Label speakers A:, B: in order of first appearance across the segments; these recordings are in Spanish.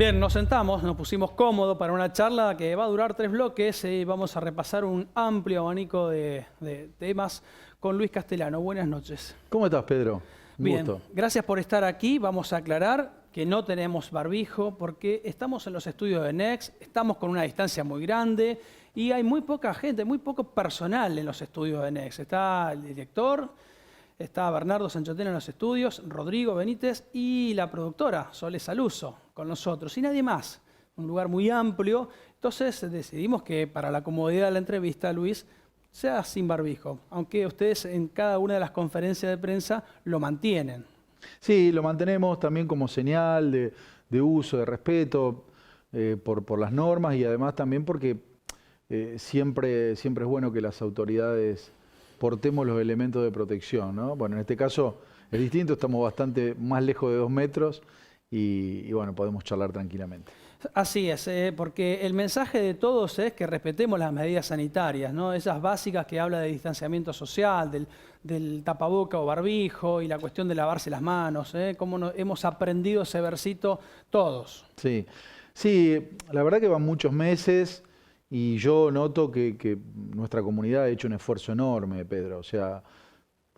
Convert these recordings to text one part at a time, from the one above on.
A: Bien, nos sentamos, nos pusimos cómodos para una charla que va a durar 3 bloques y vamos a repasar un amplio abanico de temas con Luis Castellano. Buenas noches.
B: ¿Cómo estás, Pedro? Un
A: Bien,
B: gusto.
A: gracias por estar aquí. Vamos a aclarar que no tenemos barbijo porque estamos en los estudios de Next, estamos con una distancia muy grande y hay muy poca gente, muy poco personal en los estudios de Next. Está el director, está Bernardo Sanchotena en los estudios, Rodrigo Benítez y la productora Sole Saluso con nosotros y nadie más. Un lugar muy amplio. Entonces decidimos que para la comodidad de la entrevista, Luis, sea sin barbijo, aunque ustedes en cada una de las conferencias de prensa lo mantienen.
B: Sí, lo mantenemos también como señal de uso, de respeto por las normas y además también porque siempre es bueno que las autoridades portemos los elementos de protección, ¿no? Bueno, en este caso es distinto, estamos bastante más lejos de 2 metros y bueno, podemos charlar tranquilamente.
A: Así es, porque el mensaje de todos es que respetemos las medidas sanitarias, ¿no? Esas básicas que habla de distanciamiento social, del tapaboca o barbijo y la cuestión de lavarse las manos, cómo hemos aprendido ese versito todos.
B: Sí, sí, la verdad que van muchos meses y yo noto que nuestra comunidad ha hecho un esfuerzo enorme, Pedro. O sea,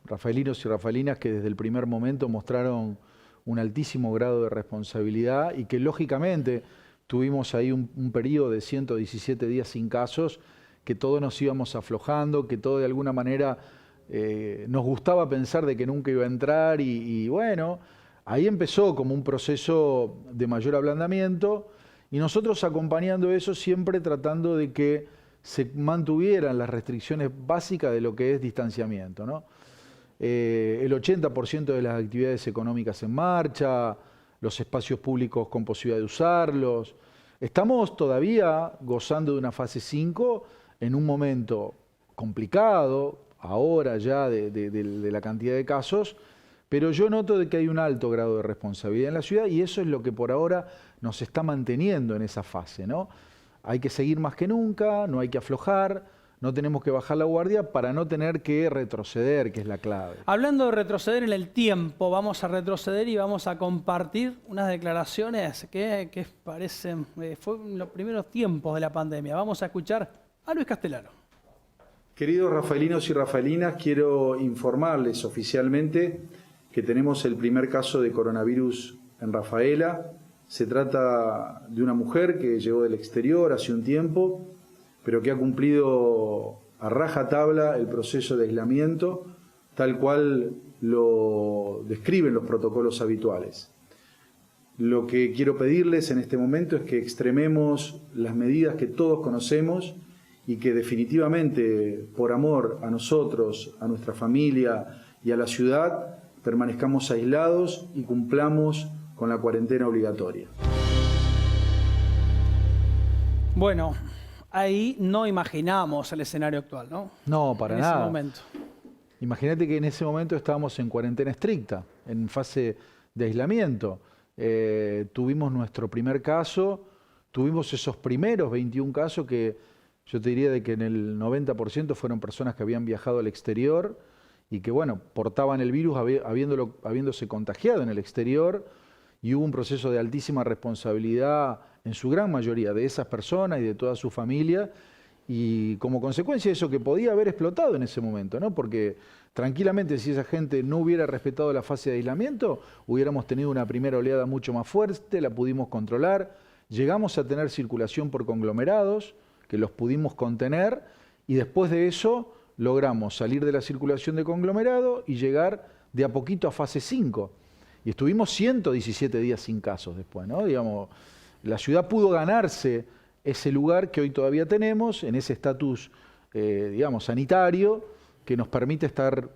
B: rafaelinos y rafaelinas que desde el primer momento mostraron un altísimo grado de responsabilidad y que lógicamente tuvimos ahí un periodo de 117 días sin casos, que todos nos íbamos aflojando, que todo de alguna manera nos gustaba pensar de que nunca iba a entrar y bueno, ahí empezó como un proceso de mayor ablandamiento y nosotros acompañando eso siempre tratando de que se mantuvieran las restricciones básicas de lo que es distanciamiento, ¿no? El 80% de las actividades económicas en marcha, los espacios públicos con posibilidad de usarlos. Estamos todavía gozando de una fase 5 en un momento complicado, ahora ya de la cantidad de casos, pero yo noto de que hay un alto grado de responsabilidad en la ciudad y eso es lo que por ahora nos está manteniendo en esa fase, ¿no? Hay que seguir más que nunca, no hay que aflojar, no tenemos que bajar la guardia para no tener que retroceder, que es la clave.
A: Hablando de retroceder en el tiempo, vamos a retroceder y vamos a compartir unas declaraciones que parecen, fueron los primeros tiempos de la pandemia. Vamos a escuchar a Luis Castellano.
C: Queridos rafaelinos y rafaelinas, quiero informarles oficialmente que tenemos el primer caso de coronavirus en Rafaela. Se trata de una mujer que llegó del exterior hace un tiempo, pero que ha cumplido a rajatabla el proceso de aislamiento, tal cual lo describen los protocolos habituales. Lo que quiero pedirles en este momento es que extrememos las medidas que todos conocemos y que definitivamente, por amor a nosotros, a nuestra familia y a la ciudad, permanezcamos aislados y cumplamos con la cuarentena obligatoria.
A: Bueno, ahí no imaginamos el escenario actual, ¿no?
B: No, para nada.
A: En ese momento.
B: Imagínate que en ese momento estábamos en cuarentena estricta, en fase de aislamiento. Tuvimos nuestro primer caso, tuvimos esos primeros 21 casos que yo te diría de que en el 90% fueron personas que habían viajado al exterior y que, bueno, portaban el virus habiéndose contagiado en el exterior y hubo un proceso de altísima responsabilidad en su gran mayoría de esas personas y de toda su familia y como consecuencia de eso que podía haber explotado en ese momento, ¿no? Porque tranquilamente si esa gente no hubiera respetado la fase de aislamiento, hubiéramos tenido una primera oleada mucho más fuerte, la pudimos controlar, llegamos a tener circulación por conglomerados, que los pudimos contener y después de eso logramos salir de la circulación de conglomerado y llegar de a poquito a fase 5. Y estuvimos 117 días sin casos después, ¿no? Digamos, la ciudad pudo ganarse ese lugar que hoy todavía tenemos, en ese estatus, digamos, sanitario, que nos permite estar,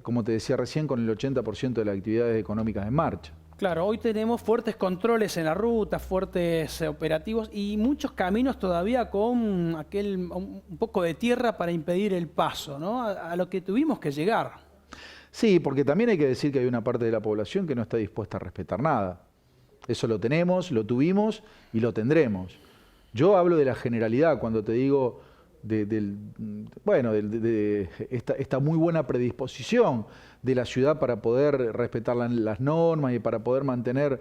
B: como te decía recién, con el 80% de las actividades económicas en marcha.
A: Claro, hoy tenemos fuertes controles en la ruta, fuertes operativos y muchos caminos todavía con un poco de tierra para impedir el paso, ¿no? A lo que tuvimos que llegar.
B: Sí, porque también hay que decir que hay una parte de la población que no está dispuesta a respetar nada. Eso lo tenemos, lo tuvimos y lo tendremos. Yo hablo de la generalidad cuando te digo de esta muy buena predisposición de la ciudad para poder respetar las normas y para poder mantener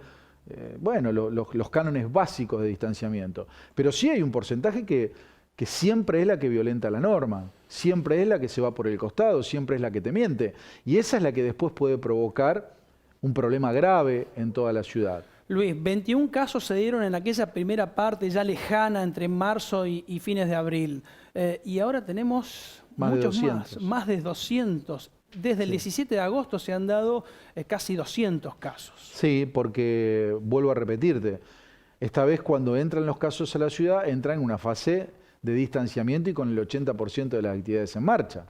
B: bueno, los cánones básicos de distanciamiento. Pero sí hay un porcentaje que siempre es la que violenta la norma, siempre es la que se va por el costado, siempre es la que te miente. Y esa es la que después puede provocar un problema grave en toda la ciudad.
A: Luis, 21 casos se dieron en aquella primera parte ya lejana entre marzo y fines de abril. Y ahora tenemos muchos más de 200. Desde el 17 de agosto se han dado casi 200 casos. Sí,
B: porque vuelvo a repetirte, esta vez cuando entran los casos a la ciudad, entran en una fase de distanciamiento y con el 80% de las actividades en marcha.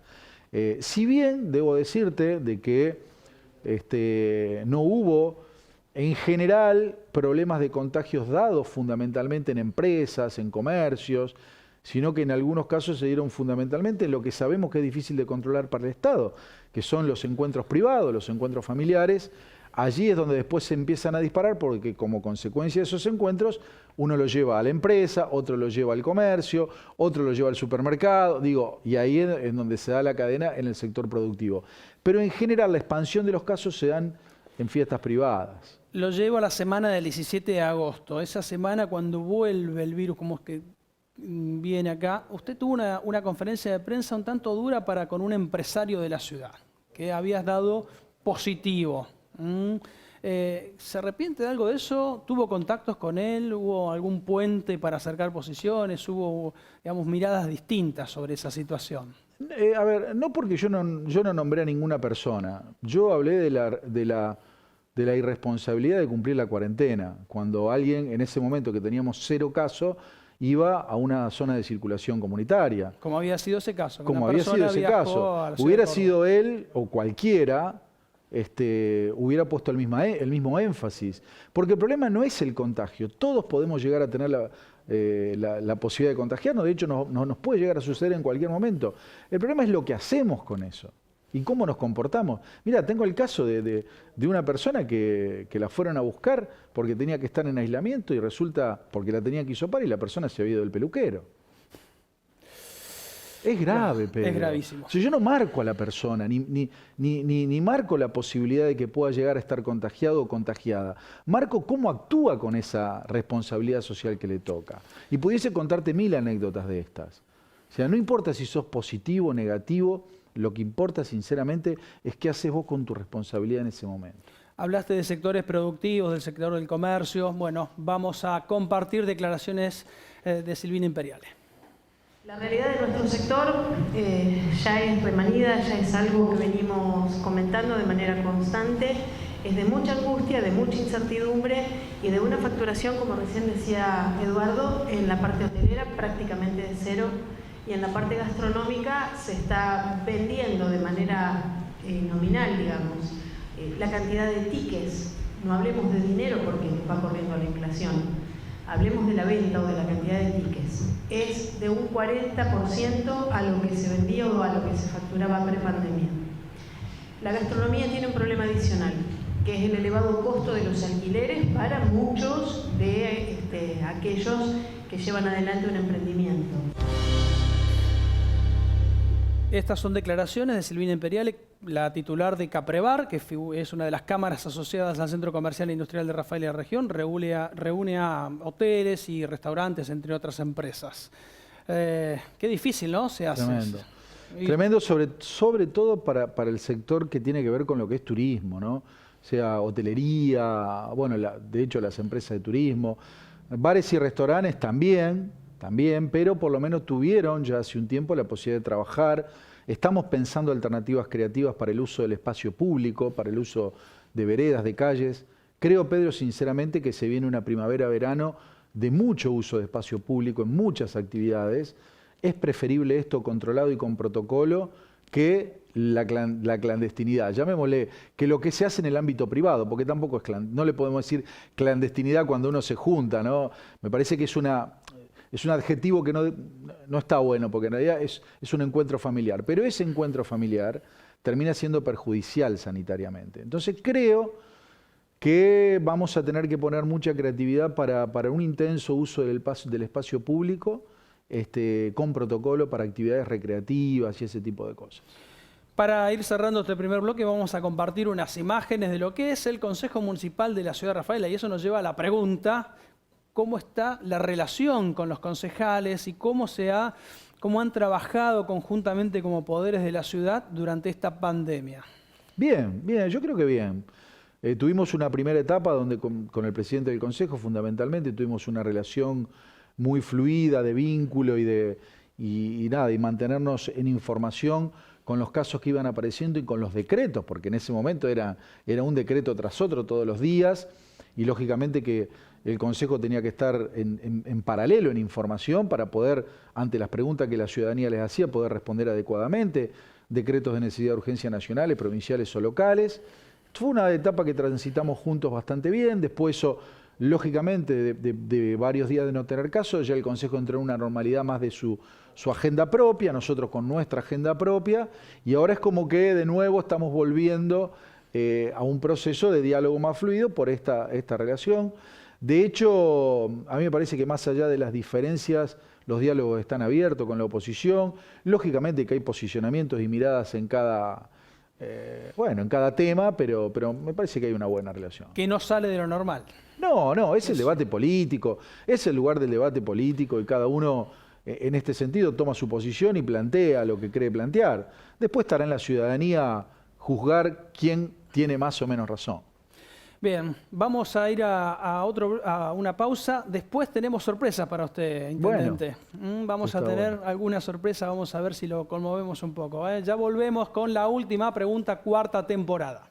B: Si bien debo decirte de que no hubo en general problemas de contagios dados fundamentalmente en empresas, en comercios, sino que en algunos casos se dieron fundamentalmente en lo que sabemos que es difícil de controlar para el Estado, que son los encuentros privados, los encuentros familiares. Allí es donde después se empiezan a disparar porque como consecuencia de esos encuentros uno lo lleva a la empresa, otro lo lleva al comercio, otro lo lleva al supermercado, y ahí es donde se da la cadena en el sector productivo. Pero en general la expansión de los casos se dan en fiestas privadas.
A: Lo llevo a la semana del 17 de agosto, esa semana cuando vuelve el virus, como es que viene acá. Usted tuvo una conferencia de prensa un tanto dura con un empresario de la ciudad, que habías dado positivo. ¿Se arrepiente de algo de eso? ¿Tuvo contactos con él? ¿Hubo algún puente para acercar posiciones? ¿Hubo, digamos, miradas distintas sobre esa situación?
B: A ver, no porque yo no nombré a ninguna persona. Yo hablé de la irresponsabilidad de cumplir la cuarentena. Cuando alguien, en ese momento que teníamos 0 casos, iba a una zona de circulación comunitaria.
A: Como había sido ese caso.
B: Como había sido ese caso. Hubiera sido él o cualquiera, hubiera puesto el mismo énfasis. Porque el problema no es el contagio. Todos podemos llegar a tener la posibilidad de contagiarnos. De hecho, nos puede llegar a suceder en cualquier momento. El problema es lo que hacemos con eso y cómo nos comportamos. Mira, tengo el caso de una persona que la fueron a buscar porque tenía que estar en aislamiento y resulta, porque la tenía que hisopar y la persona se había ido del peluquero. Es grave, Pedro.
A: Es gravísimo.
B: Si yo no marco a la persona, ni marco la posibilidad de que pueda llegar a estar contagiado o contagiada. Marco cómo actúa con esa responsabilidad social que le toca. Y pudiese contarte 1000 anécdotas de estas. O sea, no importa si sos positivo o negativo, lo que importa sinceramente es qué haces vos con tu responsabilidad en ese momento.
A: Hablaste de sectores productivos, del sector del comercio. Bueno, vamos a compartir declaraciones de Silvina Imperiale.
D: La realidad de nuestro sector ya es remanida, ya es algo que venimos comentando de manera constante, es de mucha angustia, de mucha incertidumbre y de una facturación, como recién decía Eduardo, en la parte hotelera prácticamente de 0 y en la parte gastronómica se está vendiendo de manera nominal, digamos, la cantidad de tickets, no hablemos de dinero porque va corriendo a la inflación, hablemos de la venta o de la cantidad de tickets. Es de un 40% a lo que se vendía o a lo que se facturaba pre-pandemia. La gastronomía tiene un problema adicional, que es el elevado costo de los alquileres para muchos de aquellos que llevan adelante un emprendimiento.
A: Estas son declaraciones de Silvina Imperiale, la titular de Caprebar, que es una de las cámaras asociadas al Centro Comercial e Industrial de Rafaela y la región, reúne a hoteles y restaurantes, entre otras empresas. Qué difícil, ¿no? Se hace.
B: Tremendo. Tremendo, sobre todo para el sector que tiene que ver con lo que es turismo, ¿no? O sea, hotelería, bueno, de hecho las empresas de turismo, bares y restaurantes también, pero por lo menos tuvieron ya hace un tiempo la posibilidad de trabajar. Estamos pensando alternativas creativas para el uso del espacio público, para el uso de veredas, de calles. Creo, Pedro, sinceramente que se viene una primavera-verano de mucho uso de espacio público en muchas actividades. Es preferible esto controlado y con protocolo que la clandestinidad. Llamémosle que lo que se hace en el ámbito privado, porque tampoco es no le podemos decir clandestinidad cuando uno se junta, ¿no? Me parece que es un adjetivo que no está bueno, porque en realidad es un encuentro familiar. Pero ese encuentro familiar termina siendo perjudicial sanitariamente. Entonces creo que vamos a tener que poner mucha creatividad para un intenso uso del espacio público, con protocolo para actividades recreativas y ese tipo de cosas.
A: Para ir cerrando este primer bloque vamos a compartir unas imágenes de lo que es el Consejo Municipal de la Ciudad de Rafaela y eso nos lleva a la pregunta, ¿cómo está la relación con los concejales y cómo han trabajado conjuntamente como poderes de la ciudad durante esta pandemia?
B: Bien, bien, yo creo que bien. Tuvimos una primera etapa donde con el presidente del Consejo fundamentalmente tuvimos una relación muy fluida de vínculo y mantenernos en información con los casos que iban apareciendo y con los decretos, porque en ese momento era un decreto tras otro todos los días y lógicamente que el Consejo tenía que estar en paralelo en información para poder, ante las preguntas que la ciudadanía les hacía, poder responder adecuadamente, decretos de necesidad de urgencia nacionales, provinciales o locales. Fue una etapa que transitamos juntos bastante bien, después eso, lógicamente, de varios días de no tener casos, ya el Consejo entró en una normalidad más de su agenda propia, nosotros con nuestra agenda propia, y ahora es como que de nuevo estamos volviendo a un proceso de diálogo más fluido por esta relación. De hecho, a mí me parece que más allá de las diferencias, los diálogos están abiertos con la oposición, lógicamente que hay posicionamientos y miradas en cada tema, pero me parece que hay una buena relación.
A: Que no sale de lo normal.
B: No, es el debate político, es el lugar del debate político y cada uno en este sentido toma su posición y plantea lo que cree plantear. Después estará en la ciudadanía juzgar quién tiene más o menos razón.
A: Bien, vamos a ir a una pausa. Después tenemos sorpresa para usted, intendente. Vamos a tener alguna sorpresa, vamos a ver si lo conmovemos un poco. Ya volvemos con la última pregunta, cuarta temporada.